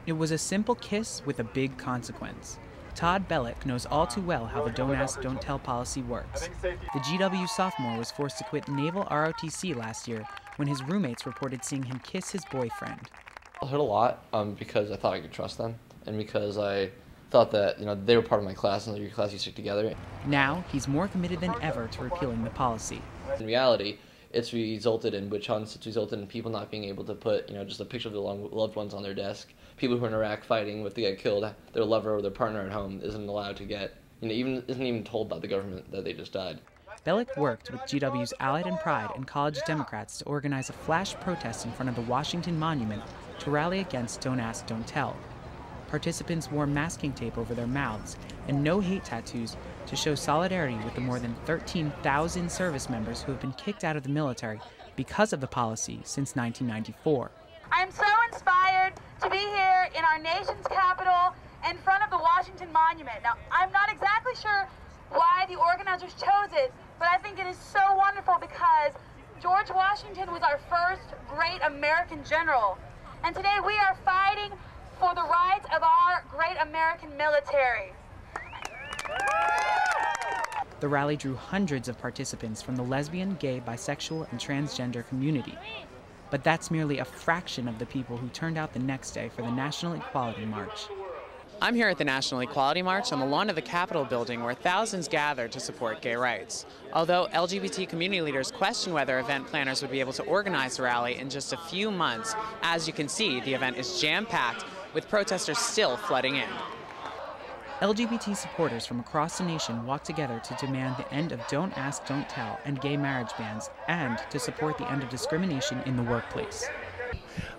It was a simple kiss with a big consequence. Todd Bellick knows all too well how the Don't Ask, Don't Tell policy works. The GW sophomore was forced to quit Naval ROTC last year when his roommates reported seeing him kiss his boyfriend. I heard a lot because I thought I could trust them, and because I thought that they were part of my class and your class you stick together. Now, he's more committed than ever to repealing the policy. In reality, it's resulted in witch hunts. It's resulted in people not being able to put just a picture of their loved ones on their desk. People who are in Iraq fighting to get killed, their lover or their partner at home isn't allowed to get, isn't even told by the government that they just died. Bellick worked with GW's Allied and Pride and College Democrats to organize a flash protest in front of the Washington Monument to rally against Don't Ask, Don't Tell. Participants wore masking tape over their mouths and no-hate tattoos to show solidarity with the more than 13,000 service members who have been kicked out of the military because of the policy since 1994. I am so inspired to be here in our nation's capital in front of the Washington Monument. Now, I'm not exactly sure why the organizers chose it, but I think it is so wonderful because George Washington was our first great American general. And today we are fighting for the rights of our great American military. The rally drew hundreds of participants from the lesbian, gay, bisexual, and transgender community. But that's merely a fraction of the people who turned out the next day for the National Equality March. I'm here at the National Equality March on the lawn of the Capitol building where thousands gathered to support gay rights. Although LGBT community leaders question whether event planners would be able to organize the rally in just a few months, as you can see, the event is jam-packed, with protesters still flooding in. LGBT supporters from across the nation walked together to demand the end of Don't Ask, Don't Tell and gay marriage bans, and to support the end of discrimination in the workplace.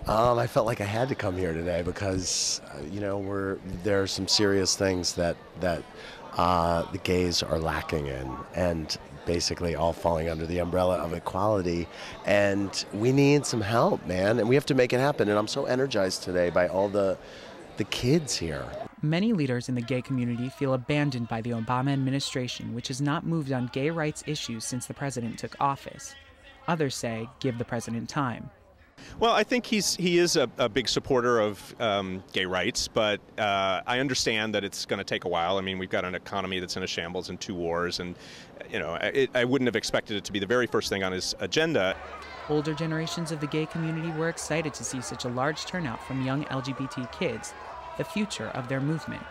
I felt like I had to come here today because, there are some serious things that the gays are lacking in, and basically all falling under the umbrella of equality. And we need some help, man, and we have to make it happen. And I'm so energized today by all the kids here. Many leaders in the gay community feel abandoned by the Obama administration, which has not moved on gay rights issues since the president took office. Others say, give the president time. Well, I think he is a big supporter of gay rights, but I understand that it's going to take a while. I mean, we've got an economy that's in a shambles and 2 wars, and I wouldn't have expected it to be the very first thing on his agenda. Older generations of the gay community were excited to see such a large turnout from young LGBT kids, the future of their movement.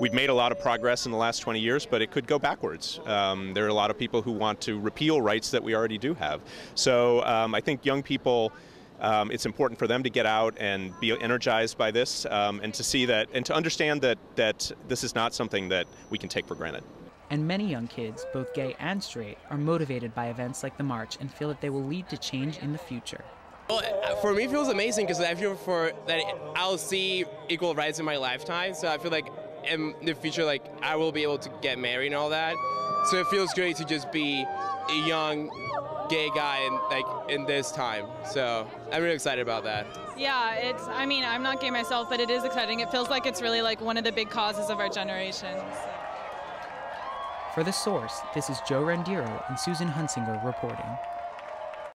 We've made a lot of progress in the last 20 years, but it could go backwards. There are a lot of people who want to repeal rights that we already do have. So I think young people, it's important for them to get out and be energized by this, and to see that, and to understand that this is not something that we can take for granted. And many young kids, both gay and straight, are motivated by events like the march and feel that they will lead to change in the future. Well, for me, it feels amazing because I feel that I'll see equal rights in my lifetime. So I feel like in the future, I will be able to get married and all that. So it feels great to just be a young gay guy in this time. So I'm really excited about that. Yeah, I'm not gay myself, but it is exciting. It feels like it's really one of the big causes of our generation. So. For The Source, this is Joe Rendiero and Susan Hunsinger reporting.